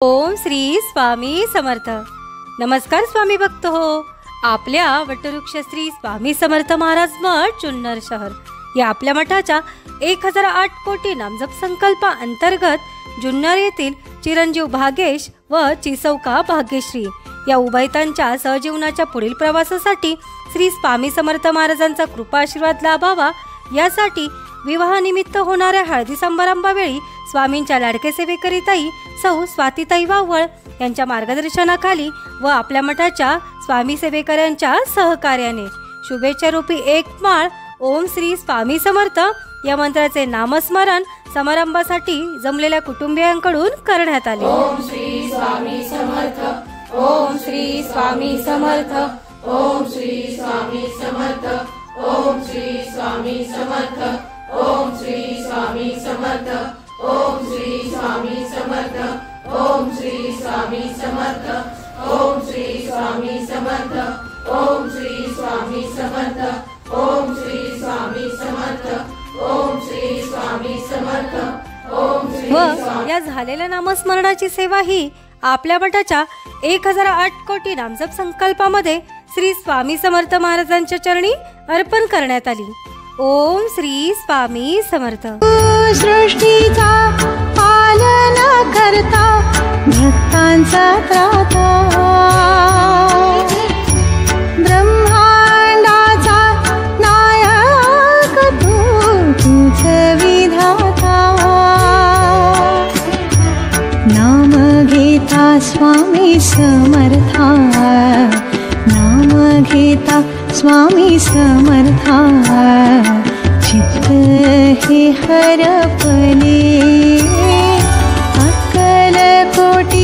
ओम श्री स्वामी समर्थ. नमस्कार स्वामी भक्त हो. आपल्या वटवृक्ष श्री स्वामी समर्थ महाराज मठ जुन्नर शहर या आपल्या मठाच्या 1008 कोटी नामजप संकल्पा अंतर्गत जुन्नर येथील चिरंजीव भागेश व चिसौका भाग्यश्री या उभयतांच्या सहजीवनाच्या पुढील प्रवासासाठी श्री स्वामी समर्थ महाराजांचा कृपा आशीर्वाद लाभावा यासाठी विवाहानिमित्त होणाऱ्या हळदी समारंभावेळी स्वामींच्या लाडके सेवेकरीताई सौ स्वातीताई वावळ यांच्या मार्गदर्शनाखाली व आपल्या मठाच्या स्वामी सेवेकऱ्यांच्या सहकार्याने शुभेच्छा रूपी एक माळ ओम श्री स्वामी समर्थ या मंत्राचे नामस्मरण समारंभासाठी जमलेल्या कुटुंबियांकडून करण्यात आले. ओम श्री स्वामी समर्थ. ओम श्री स्वामी समर्थ. ओम श्री स्वामी समर्थ. ओम श्री स्वामी समर्थ. ओम श्री स्वामी समर्थ. ओम श्री स्वामी समर्थ. ओम श्री स्वामी समर्थ. ओम श्री स्वामी समर्थ. ओम श्री स्वामी समर्थ. ओम श्री स्वामी समर्थ. ओम श्री स्वामी समर्थ. ओम श्री व या झालेल्या नामस्मरणाची सेवा ही आपल्या मठाच्या 1008 कोटी नामजप संकल्पामध्ये श्री स्वामी समर्थ महाराजांच्या चरणी अर्पण करण्यात आली. ओम श्री स्वामी समर्थ. सृष्टीचा पालना करता भक्तांचा त्राता ब्रह्मांडाचा नायक तूच विधाता नाम घेता स्वामी समर्था नाम घेता स्वामी समर्था चित्त हे हरपले अक्कल कोटी